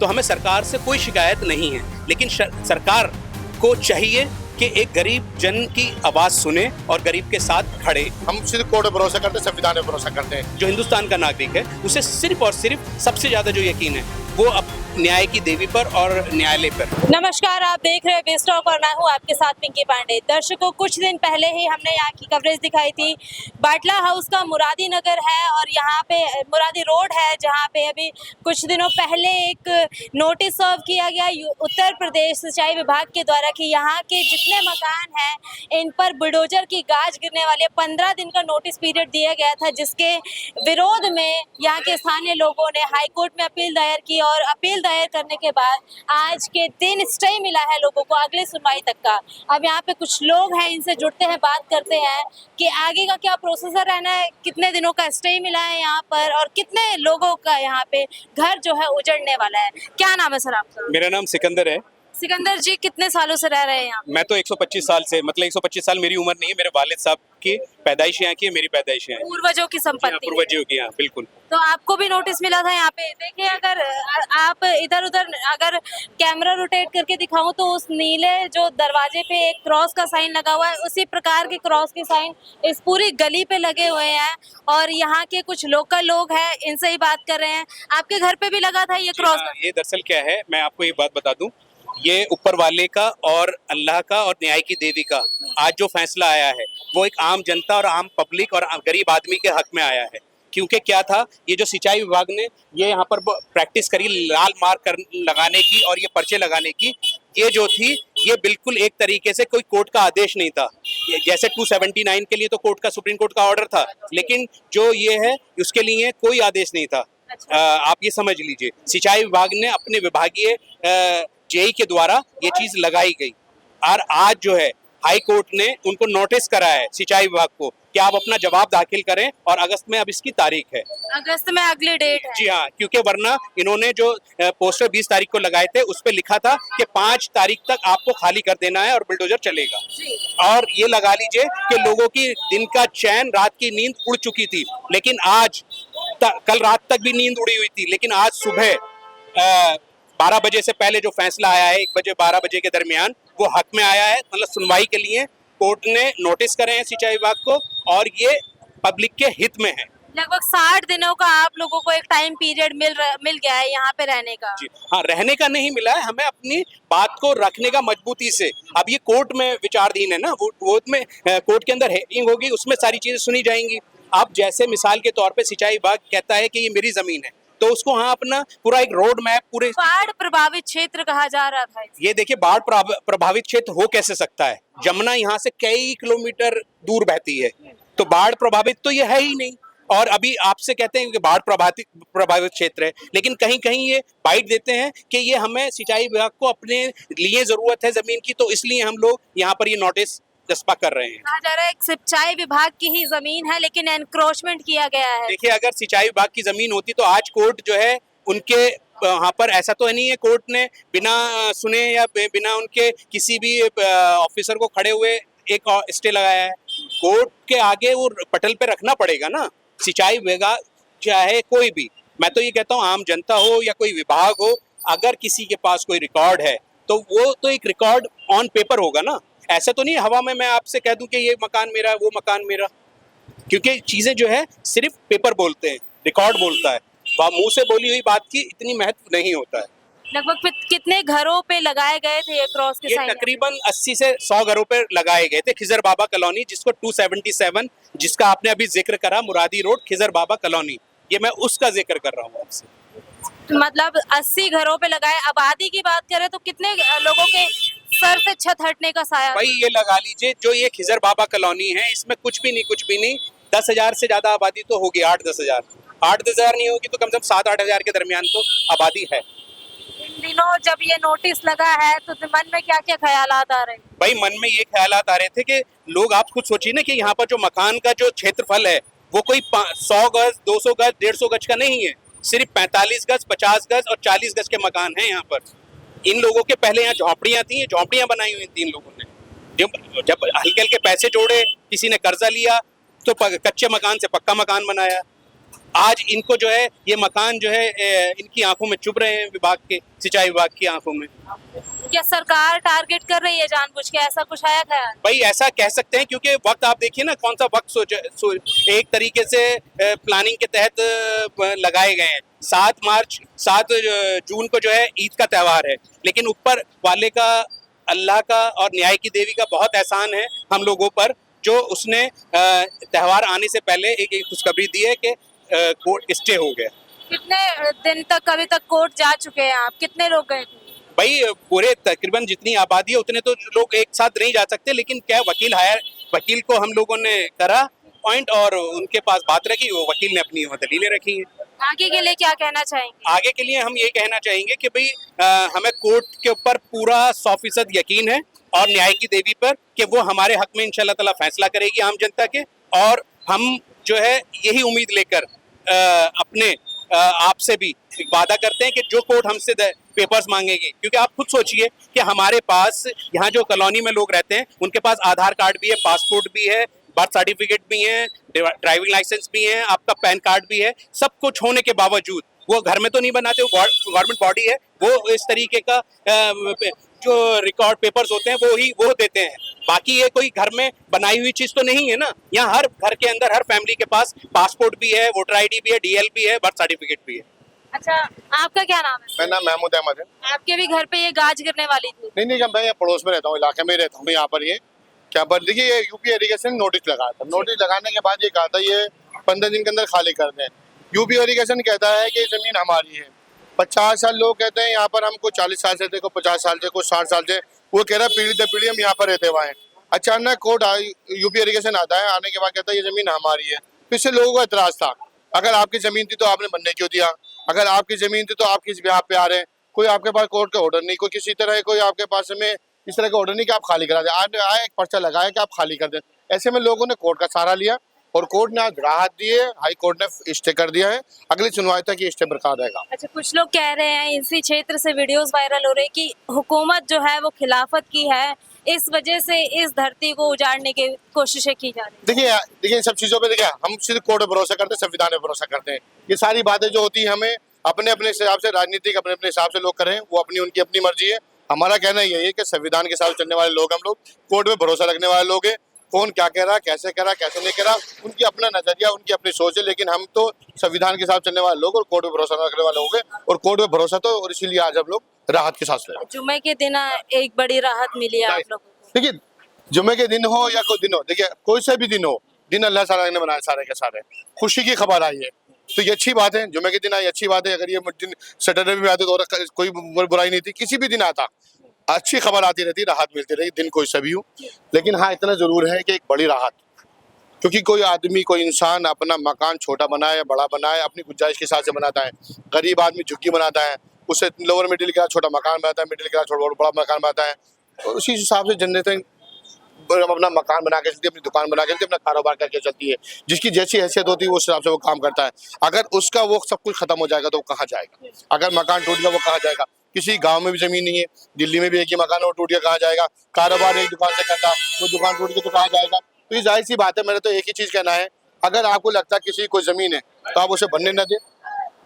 तो हमें सरकार से कोई शिकायत नहीं है, लेकिन सरकार को चाहिए कि एक गरीब जन की आवाज़ सुने और गरीब के साथ खड़े। हम सिर्फ कोर्ट पर भरोसा करते हैं, संविधान पर भरोसा करते हैं। जो हिंदुस्तान का नागरिक है उसे सिर्फ और सिर्फ सबसे ज़्यादा जो यकीन है वो अब न्याय की देवी पर और न्यायालय पर। नमस्कार, आप देख रहे हैं बेस्टॉक और मैं हूं आपके साथ पिंकी पांडे। दर्शकों, कुछ दिन पहले ही हमने यहाँ की कवरेज दिखाई थी। बाटला हाउस का मुरादी नगर है और यहाँ पे मुरादी रोड है, जहाँ पे अभी कुछ दिनों पहले एक नोटिस सर्व किया गया उत्तर प्रदेश सिंचाई विभाग के द्वारा कि यहाँ के जितने मकान हैं इन पर बुलडोजर की गाज गिरने वाले 15 दिन का नोटिस पीरियड दिया गया था, जिसके विरोध में यहाँ के स्थानीय लोगों ने हाईकोर्ट में अपील दायर की और अपील दायर करने के बाद आज के दिन स्टे मिला है लोगों को अगले सुनवाई तक का। अब यहाँ पे कुछ लोग हैं, इनसे जुड़ते हैं, बात करते हैं कि आगे का क्या प्रोसेसर रहना है, कितने दिनों का स्टे मिला है यहाँ पर और कितने लोगों का यहाँ पे घर जो है उजड़ने वाला है। क्या नाम है सर आपका? मेरा नाम सिकंदर है। सिकंदर जी, कितने सालों से रह रहे हैं यहाँ? मैं तो 125 साल से, मतलब 125 साल मेरी उम्र नहीं है, मेरे वालिद साहब की पैदाइश यहाँ की है, मेरी पैदाइश यहाँ है। पूर्वजों की संपत्ति। पूर्वजों की, यहाँ बिल्कुल। तो आपको भी नोटिस मिला था यहाँ पे? देखिए, अगर आप इधर उधर अगर कैमरा रोटेट करके दिखाऊं तो उस नीले जो दरवाजे पे एक क्रॉस का साइन लगा हुआ है, उसी प्रकार के क्रॉस के साइन इस पूरी गली पे लगे हुए हैं और यहाँ के कुछ लोकल लोग हैं, इनसे ही बात कर रहे हैं। आपके घर पे भी लगा था ये क्रॉस? ये दरअसल क्या है, मैं आपको ये बात बता दूं, ये ऊपर वाले का और अल्लाह का और न्याय की देवी का आज जो फैसला आया है वो एक आम जनता और आम पब्लिक और गरीब आदमी के हक में आया है। क्योंकि क्या था, ये जो सिंचाई विभाग ने ये यहाँ पर प्रैक्टिस करी लाल मार्क लगाने की और ये पर्चे लगाने की, ये जो थी ये बिल्कुल एक तरीके से कोई कोर्ट का आदेश नहीं था। जैसे 279 के लिए तो कोर्ट का, सुप्रीम कोर्ट का ऑर्डर था, लेकिन जो ये है उसके लिए कोई आदेश नहीं था। आप ये समझ लीजिए, सिंचाई विभाग ने अपने विभागीय जेई के द्वारा ये चीज लगाई गई और आज जो है हाई कोर्ट ने उनको नोटिस करा है सिंचाई विभाग को कि आप अपना जवाब दाखिल करें और अगस्त में अब इसकी तारीख है। अगस्त में अगली डेट है? जी हाँ, क्योंकि वरना इन्होंने जो पोस्टर 20 तारीख को लगाए थे उस पे लिखा था कि 5 तारीख तक आपको खाली कर देना है और बुलडोजर चलेगा। और ये लगा लीजिए कि लोगों की दिन का चैन, रात की नींद उड़ चुकी थी, लेकिन आज कल रात तक भी नींद उड़ी हुई थी, लेकिन आज सुबह 12 बजे से पहले जो फैसला आया है, 1 बजे 12 बजे के दरमियान, वो हक में आया है। मतलब सुनवाई के लिए कोर्ट ने नोटिस करे हैं सिंचाई विभाग को और ये पब्लिक के हित में है। लगभग 60 दिनों का आप लोगों को एक टाइम पीरियड मिल गया है यहाँ पे रहने का? जी हाँ, रहने का नहीं मिला है, हमें अपनी बात को रखने का मजबूती से। अब ये कोर्ट में विचाराधीन है ना, कोर्ट के अंदर हेयरिंग होगी, उसमें सारी चीजें सुनी जाएंगी। अब जैसे मिसाल के तौर पे सिंचाई विभाग कहता है कि ये मेरी जमीन है, तो उसको हाँ अपना पूरा एक रोड मैप, पूरे बाढ़ प्रभावित क्षेत्र कहा जा रहा था। ये देखिए, बाढ़ प्रभावित क्षेत्र हो कैसे सकता है? जमुना यहाँ से कई किलोमीटर दूर बहती है, तो बाढ़ प्रभावित तो ये है ही नहीं। और अभी आपसे कहते हैं कि बाढ़ प्रभावित क्षेत्र है, लेकिन कहीं कहीं ये बाइट देते हैं कि ये हमें सिंचाई विभाग को अपने लिए जरूरत है जमीन की, तो इसलिए हम लोग यहाँ पर ये नोटिस जस्पा कर रहे हैं। कहा जा रहा है सिंचाई विभाग की ही जमीन है, लेकिन एनक्रोचमेंट किया गया है। देखिए, अगर सिंचाई विभाग की जमीन होती तो आज कोर्ट जो है उनके यहाँ पर, ऐसा तो नहीं है कोर्ट ने बिना सुने या बिना उनके किसी भी ऑफिसर को खड़े हुए एक स्टे लगाया है। कोर्ट के आगे वो पटल पे रखना पड़ेगा ना। सिंचाई विभाग चाहे कोई भी, मैं तो ये कहता हूँ आम जनता हो या कोई विभाग हो, अगर किसी के पास कोई रिकॉर्ड है तो वो तो एक रिकॉर्ड ऑन पेपर होगा ना। ऐसा तो नहीं हवा में मैं आपसे कह दूं कि ये मकान मेरा, वो मकान मेरा, क्योंकि चीजें जो है सिर्फ पेपर बोलते हैं, रिकॉर्ड बोलता है, मुंह से बोली हुई बात की इतनी महत्व नहीं होता है। लगभग कितने घरों पे लगाए गए थे ये क्रॉस के साइन? तकरीबन 80 से 100 घरों पे लगाए गए थे। खिजर बाबा कॉलोनी, जिसको 277, जिसका आपने अभी जिक्र करा, मुरादी रोड खिजर बाबा कॉलोनी, ये मैं उसका जिक्र कर रहा हूँ आपसे। मतलब 80 घरों पे लगाए। आबादी की बात करें तो कितने लोगों के सर से छत हटने का साया? भाई ये लगा लीजिए, जो ये खिजर बाबा कॉलोनी है इसमें कुछ भी नहीं 10,000 से ज्यादा आबादी तो होगी। 8-10 हजार, 8-10 हजार नहीं होगी तो कम से कम 7-8 हजार के दरमियान तो आबादी है। इन दिनों जब ये नोटिस लगा है तो मन में क्या क्या ख्यालात आ रहे हैं? भाई मन में ये ख्यालात आ रहे थे कि लोग, आप खुद सोचिए ना कि यहाँ पर जो मकान का जो क्षेत्रफल है वो कोई 100 गज, 200 गज, 150 गज का नहीं है, सिर्फ 45 गज, 50 गज और 40 गज के मकान हैं यहाँ पर। इन लोगों के पहले यहाँ झोंपड़ियाँ थी, झोंपड़ियाँ बनाई हुई थी इन लोगों ने। जब हल्के हल्के पैसे जोड़े, किसी ने कर्जा लिया तो कच्चे मकान से पक्का मकान बनाया। आज इनको जो है ये मकान जो है इनकी आंखों में चुभ रहे हैं, विभाग के, सिंचाई विभाग की आंखों में। क्या सरकार टारगेट कर रही है जानबूझ के, ऐसा कुछ आया ख्याल? भाई ऐसा कह सकते हैं, क्योंकि वक्त आप देखिए ना, कौन सा वक्त एक तरीके से प्लानिंग के तहत लगाए गए हैं। 7 जून को जो है ईद का त्यौहार है, लेकिन ऊपर वाले का, अल्लाह का और न्याय की देवी का बहुत एहसान है हम लोगों पर, जो उसने त्यौहार आने से पहले एक खुशखबरी दी है कि कोर्ट स्टे हो गया। कितने दिन तक अभी तक कोर्ट जा चुके हैं आप? कितने लोग गए थे? भाई पूरे तकरीबन जितनी आबादी है उतने तो लोग एक साथ नहीं जा सकते, लेकिन क्या वकील को हम लोगों ने करा पॉइंट और उनके पास बात रखी, वो वकील ने अपनी दलीलें रखी हैं। आगे के लिए क्या कहना चाहेंगे? आगे के लिए हम ये कहना चाहेंगे कि भाई हमें कोर्ट के ऊपर पूरा 100% यकीन है और न्याय की देवी पर कि वो हमारे हक में इंशाल्लाह ताला फैसला करेगी आम जनता के। और हम जो है यही उम्मीद लेकर अपने आपसे भी वादा करते हैं कि जो कोर्ट हमसे पेपर्स मांगेंगे, क्योंकि आप खुद सोचिए कि हमारे पास यहाँ जो कॉलोनी में लोग रहते हैं उनके पास आधार कार्ड भी है, पासपोर्ट भी है, बर्थ सर्टिफिकेट भी है, ड्राइविंग लाइसेंस भी है, आपका पैन कार्ड भी है। सब कुछ होने के बावजूद वो घर में तो नहीं बनाते, वो गवर्नमेंट बॉडी है, वो इस तरीके का जो रिकॉर्ड पेपर्स होते हैं वो देते हैं। बाकी ये कोई घर में बनाई हुई चीज तो नहीं है ना। यहाँ हर घर के अंदर हर फैमिली के पास पासपोर्ट भी है, वोटर आईडी भी है, डीएल भी है, बर्थ सर्टिफिकेट भी है। अच्छा, आपका क्या नाम है? मेरा नाम महमूद अहमद है। आपके भी घर पे ये गाज गिरने वाली थी? नहीं, जब मैं यहाँ पड़ोस में रहता हूँ, इलाके में रहता हूँ, यहाँ पर ये क्या पर देखिए, ये यूपी इरिगेशन नोटिस लगाया था। नोटिस लगाने के बाद ये कहा था ये 15 दिन के अंदर खाली कर दें। यूपी इरिगेशन कहता है कि जमीन हमारी है। 50 साल लोग कहते हैं यहाँ पर हमको 40 साल से थे, को 50 साल से, को 60 साल से, वो कह रहा है पीढ़ी दर पीढ़ी हम यहाँ पर रहते हुए हैं। अचानक कोर्ट यूपी इरिगेशन आता है, आने के बाद कहता है ये जमीन हमारी है। फिर से लोगों का एतराज था, अगर आपकी जमीन थी तो आपने बनने क्यों दिया? अगर आपकी जमीन थी तो आप किस ब्याह पे आ रहे हैं? कोई आपके पास कोर्ट का ऑर्डर नहीं, कोई किसी तरह कोई आपके पास में इस तरह का ऑर्डर नहीं कि आप खाली करा दें। आज आए एक पर्चा लगाया कि आप खाली कर दें। ऐसे में लोगों ने कोर्ट का सहारा लिया और कोर्ट ने आज राहत दी है, हाई कोर्ट ने स्टे कर दिया है। अगली सुनवाई तक ये स्टे बरकरार रहेगा। अच्छा, कुछ लोग कह रहे हैं, इसी क्षेत्र से वीडियोस वायरल हो रहे हैं कि हुकूमत जो है वो खिलाफत की है, इस वजह से इस धरती को उजाड़ने की कोशिशें की जा रही है। देखिए इन सब चीज़ों पे देखिए, हम सिर्फ कोर्ट पे भरोसा करते हैं, संविधान पे भरोसा करते हैं। ये सारी बातें जो होती हैं हमें अपने अपने हिसाब से, राजनीतिक अपने अपने हिसाब से लोग करें, वो अपनी उनकी अपनी मर्जी है। हमारा कहना यही है कि संविधान के हिसाब से चलने वाले लोग हम लोग, कोर्ट पे भरोसा रखने वाले लोग हैं। कौन क्या कह रहा, कैसे कह रहा, कैसे नहीं कह रहा, उनकी अपना नजरिया, उनकी अपनी सोच है, लेकिन हम तो संविधान के साथ चलने वाले लोग और कोर्ट पे भरोसा रखने वाले लोग हैं। और कोर्ट पे भरोसा तो, और इसीलिए आज हम लोग राहत के साथ ले। जुम्मे के दिन एक बड़ी राहत मिली है आप लोगों को। देखिए, जुम्मे के दिन हो या कोई दिन हो, देखिए कोई से भी दिन हो, दिन अल्लाह ताला ने बनाए सारे के सारे। खुशी की खबर आई है तो ये अच्छी बात है। जुम्मे के दिन आई, अच्छी बात है। अगर ये दिन सैटरडे में आते तो कोई बुराई नहीं थी। किसी भी दिन आता अच्छी खबर आती रहती, राहत मिलती रही, दिन कोई सा भी हो। लेकिन हाँ, इतना जरूर है कि एक बड़ी राहत, क्योंकि कोई आदमी, कोई इंसान अपना मकान छोटा बनाए या बड़ा बनाए अपनी गुंजाइश के हिसाब से बनाता है। गरीब आदमी झुग्गी बनाता है, उससे लोअर मिडिल क्लास छोटा मकान बनाता है, मिडिल क्लास छोटा बड़ा मकान बनाता है, और उसी हिसाब से जनरेशन अपना मकान बना के चलती है, अपनी दुकान बना के चलती है, अपना कारोबार करके चलती है। जिसकी जैसी हैसियत होती है उस हिसाब से वो काम करता है। अगर उसका वो सब कुछ खत्म हो जाएगा तो वो कहाँ जाएगा? अगर मकान टूट गया वो कहाँ जाएगा? किसी गांव में भी जमीन नहीं है, दिल्ली में भी एक ही मकान है, वो टूट गया कहाँ जाएगा? कारोबार एक दुकान से करता, वो दुकान टूट गई तो कहाँ जाएगा? तो ये जाहिर सी बात है। मेरा तो एक ही चीज़ कहना है, अगर आपको लगता है किसी की कोई ज़मीन है तो आप उसे बनने न दें,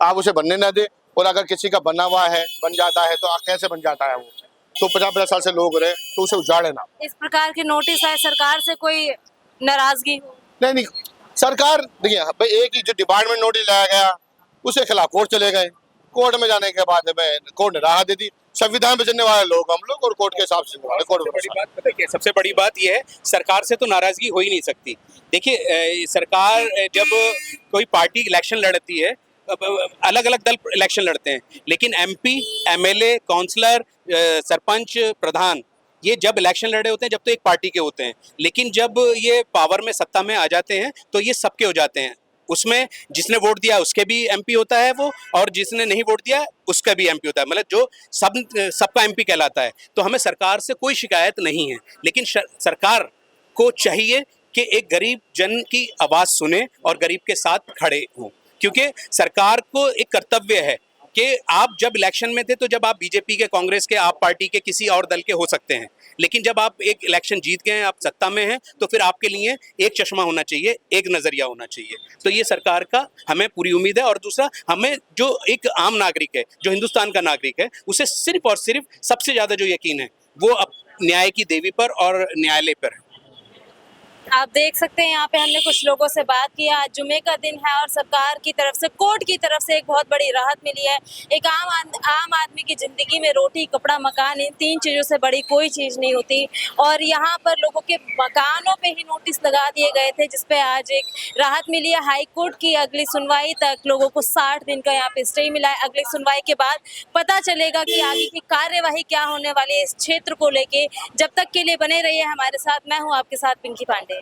आप उसे बनने न दें। और अगर किसी का बना हुआ है, बन जाता है, तो कैसे बन जाता है वो? तो 50-50 साल से लोग रहे तो उसे उजाड़े ना। इस प्रकार के नोटिस आए, सरकार से कोई नाराजगी हो? नहीं, सरकार देखिए भाई, एक ही जो डिपार्टमेंट नोटिस लाया गया उसके खिलाफ कोर्ट चले गए। कोर्ट में जाने के बाद में कोर्ट ने राहत दे दी। संविधान पे चलने वाले लोग हम लोग और कोर्ट के हिसाब से सबसे बड़ी बात यह है, सरकार से तो नाराजगी हो ही नहीं सकती। देखिए सरकार जब कोई पार्टी इलेक्शन लड़ती है, अलग अलग दल इलेक्शन लड़ते हैं, लेकिन एमपी, एमएलए, काउंसलर, सरपंच, प्रधान, ये जब इलेक्शन लड़े होते हैं जब तो एक पार्टी के होते हैं, लेकिन जब ये पावर में, सत्ता में आ जाते हैं तो ये सबके हो जाते हैं। उसमें जिसने वोट दिया उसके भी एमपी होता है वो, और जिसने नहीं वोट दिया उसका भी एमपी होता है। मतलब जो सबका एमपी कहलाता है। तो हमें सरकार से कोई शिकायत नहीं है, लेकिन सरकार को चाहिए कि एक गरीब जन की आवाज़ सुने और गरीब के साथ खड़े हों, क्योंकि सरकार को एक कर्तव्य है कि आप जब इलेक्शन में थे तो जब आप बीजेपी के, कांग्रेस के, आप पार्टी के, किसी और दल के हो सकते हैं, लेकिन जब आप एक इलेक्शन जीत गए हैं, आप सत्ता में हैं, तो फिर आपके लिए एक चश्मा होना चाहिए, एक नजरिया होना चाहिए। तो ये सरकार का हमें पूरी उम्मीद है। और दूसरा, हमें जो एक आम नागरिक है, जो हिंदुस्तान का नागरिक है, उसे सिर्फ और सिर्फ सबसे ज्यादा जो यकीन है वो अब न्याय की देवी पर और न्यायालय पर है। आप देख सकते हैं यहाँ पे हमने कुछ लोगों से बात की। आज जुमे का दिन है और सरकार की तरफ से, कोर्ट की तरफ से एक बहुत बड़ी राहत मिली है। एक आम आदमी की जिंदगी में रोटी, कपड़ा, मकान, इन 3 चीजों से बड़ी कोई चीज नहीं होती। और यहाँ पर लोगों के मकानों पे ही नोटिस लगा दिए गए थे, जिसपे आज एक राहत मिली है। हाई कोर्ट की अगली सुनवाई तक लोगों को 60 दिन का यहाँ पे स्टे मिला है। अगली सुनवाई के बाद पता चलेगा कि आगे की कार्यवाही क्या होने वाली है इस क्षेत्र को लेके। जब तक के लिए बने रहिए हमारे साथ। मैं हूँ आपके साथ पिंकी पांडे।